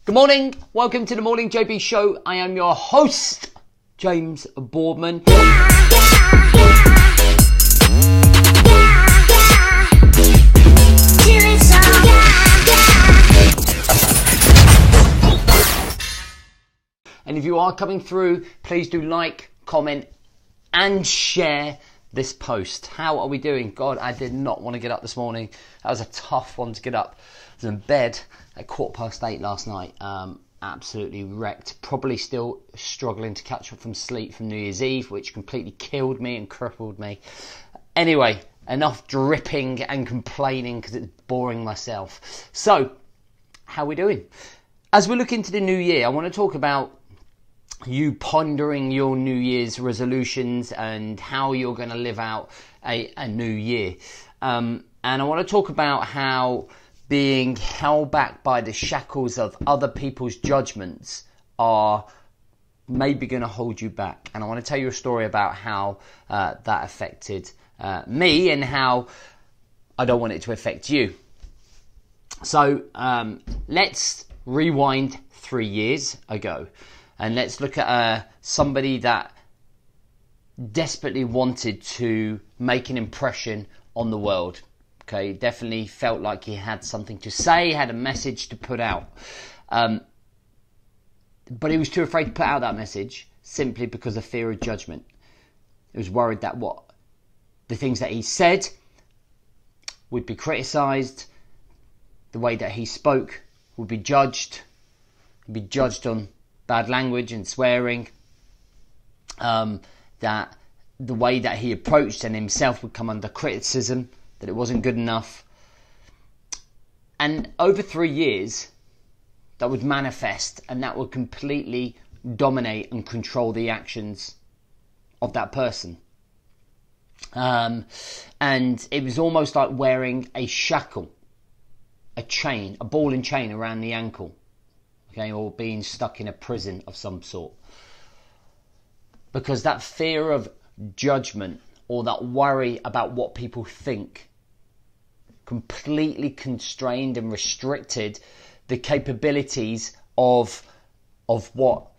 Good morning, welcome to the Morning JB Show. I am your host, James Boardman. And if you are coming through, please do like, comment and share this post. How are we doing? God, I did not want to get up this morning. That was a tough one to get up. I was in bed at 8:15 last night. Absolutely wrecked. Probably still struggling to catch up from sleep from New Year's Eve, which completely killed me and crippled me. Anyway, enough dripping and complaining because it's boring myself. So, how are we doing? As we look into the new year, I want to talk about you pondering your New Year's resolutions and how you're going to live out a new year. And I want to talk about how being held back by the shackles of other people's judgments are maybe going to hold you back. And I want to tell you a story about how that affected me and how I don't want it to affect you. So let's rewind 3 years ago. And let's look at somebody that desperately wanted to make an impression on the world. Okay, definitely felt like he had something to say, had a message to put out. But he was too afraid to put out that message simply because of fear of judgment. He was worried that the things that he said would be criticised, the way that he spoke would be judged on bad language and swearing, that the way that he approached and himself would come under criticism, that it wasn't good enough. And over 3 years, that would manifest and that would completely dominate and control the actions of that person. And it was almost like wearing a shackle, a chain, a ball and chain around the ankle. Okay, or being stuck in a prison of some sort. Because that fear of judgment or that worry about what people think completely constrained and restricted the capabilities of what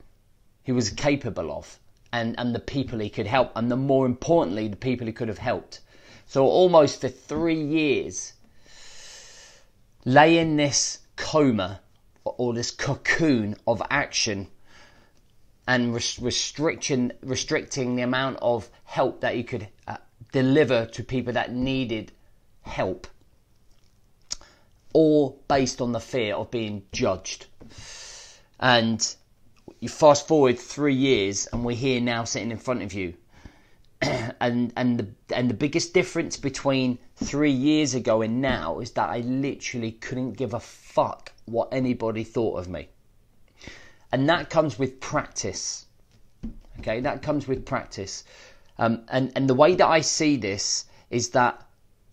he was capable of and the people he could help, and more importantly, the people he could have helped. So almost for 3 years, lay in this coma or this cocoon of action and restricting the amount of help that you could deliver to people that needed help, all based on the fear of being judged. And you fast forward 3 years and we're here now sitting in front of you. and the biggest difference between 3 years ago and now is that I literally couldn't give a fuck what anybody thought of me. And that comes with practice. Okay, that comes with practice. And the way that I see this is that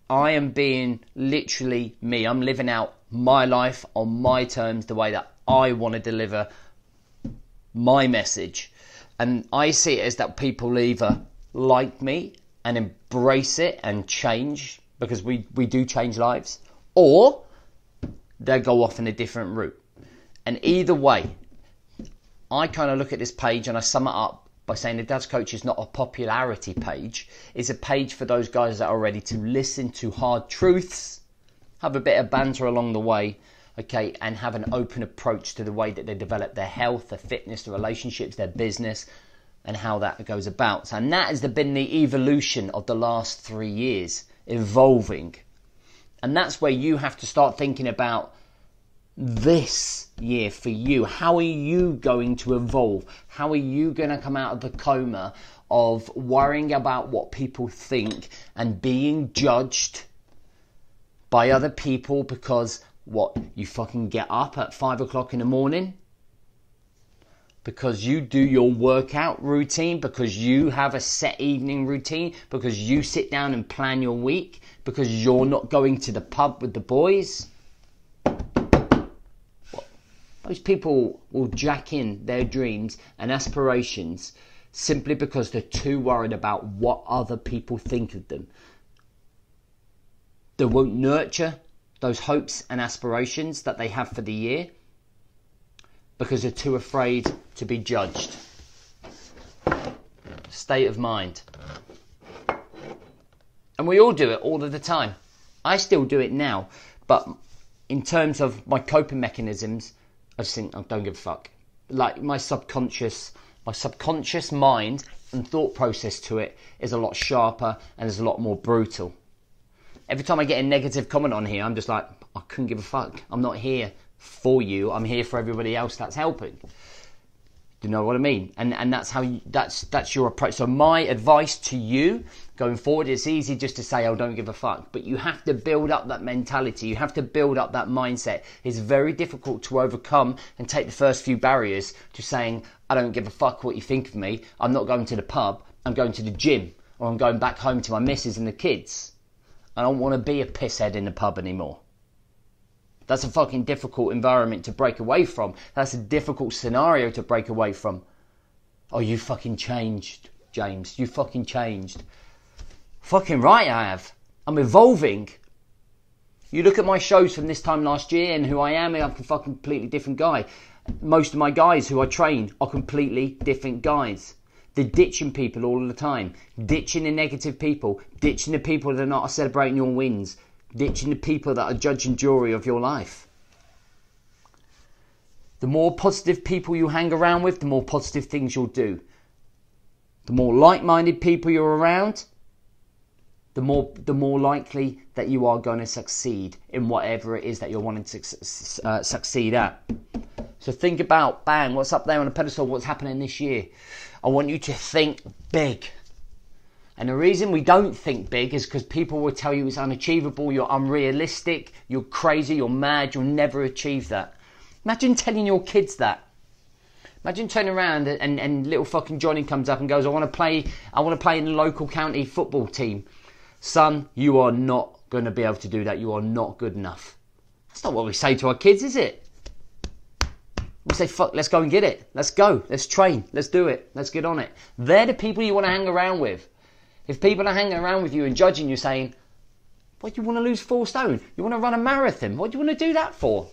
I am being literally me. I'm living out my life on my terms, the way that I want to deliver my message. And I see it as that people either like me and embrace it and change, because we do change lives, or they go off in a different route. And either way, I kind of look at this page and I sum it up by saying the Dad's Coach is not a popularity page. It's a page for those guys that are ready to listen to hard truths, have a bit of banter along the way, okay, and have an open approach to the way that they develop their health, their fitness, their relationships, their business, and how that goes about. And that has been the evolution of the last 3 years, evolving. And that's where you have to start thinking about this year for you. How are you going to evolve? How are you going to come out of the coma of worrying about what people think and being judged by other people because you fucking get up at 5 o'clock in the morning? Because you do your workout routine, because you have a set evening routine, because you sit down and plan your week, because you're not going to the pub with the boys. Most people will jack in their dreams and aspirations simply because they're too worried about what other people think of them. They won't nurture those hopes and aspirations that they have for the year. because they're too afraid to be judged. State of mind. And we all do it all of the time. I still do it now, but in terms of my coping mechanisms, I just think I don't give a fuck. Like my subconscious mind and thought process to it is a lot sharper and is a lot more brutal. Every time I get a negative comment on here, I'm just like, I couldn't give a fuck. I'm not here for you. I'm here for everybody else that's helping. Do you know what I mean? And that's how that's your approach. So my advice to you going forward, it's easy just to say, oh, don't give a fuck. But you have to build up that mentality. You have to build up that mindset. It's very difficult to overcome and take the first few barriers to saying, I don't give a fuck what you think of me. I'm not going to the pub. I'm going to the gym, or I'm going back home to my missus and the kids. I don't want to be a pisshead in the pub anymore. That's a fucking difficult environment to break away from. That's a difficult scenario to break away from. Oh, you fucking changed, James. You fucking changed. Fucking right I have. I'm evolving. You look at my shows from this time last year and who I am, I'm a fucking completely different guy. Most of my guys who I train are completely different guys. They're ditching people all the time. Ditching the negative people. Ditching the people that are not celebrating your wins. Ditching the people that are judge and jury of your life. The more positive people you hang around with, the more positive things you'll do. The more like-minded people you're around, the more likely that you are going to succeed in whatever it is that you're wanting to succeed at. So think about, bang, what's up there on the pedestal, what's happening this year. I want you to think big. And the reason we don't think big is because people will tell you it's unachievable, you're unrealistic, you're crazy, you're mad, you'll never achieve that. Imagine telling your kids that. Imagine turning around and little fucking Johnny comes up and goes, I want to play in the local county football team. Son, you are not going to be able to do that. You are not good enough. That's not what we say to our kids, is it? We say, fuck, let's go and get it. Let's go. Let's train. Let's do it. Let's get on it. They're the people you want to hang around with. If people are hanging around with you and judging you, saying, what, you want to lose 4 stone? You want to run a marathon? What do you want to do that for?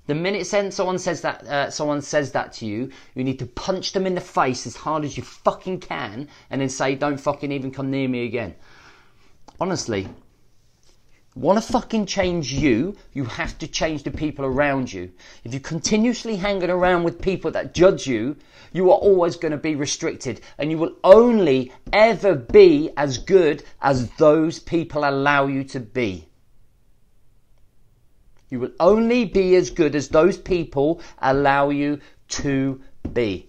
The minute someone says that to you, you need to punch them in the face as hard as you fucking can and then say, don't fucking even come near me again. Honestly, want to fucking change you, you have to change the people around you. If you're continuously hanging around with people that judge you, you are always going to be restricted, and you will only ever be as good as those people allow you to be. You will only be as good as those people allow you to be.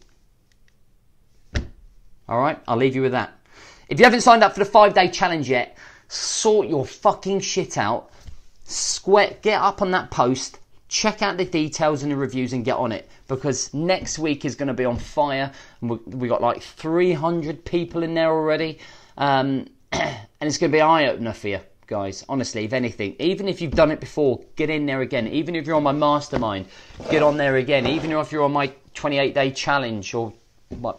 Alright, I'll leave you with that. If you haven't signed up for the 5-day challenge yet, sort your fucking shit out. Get up on that post, check out the details and the reviews and get on it. Because next week is going to be on fire. We got like 300 people in there already. And it's going to be an eye-opener for you, guys. Honestly, if anything. Even if you've done it before, get in there again. Even if you're on my mastermind, get on there again. Even if you're on my 28-day challenge or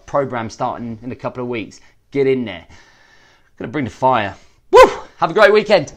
program starting in a couple of weeks, get in there. Going to bring the fire. Woo! Have a great weekend.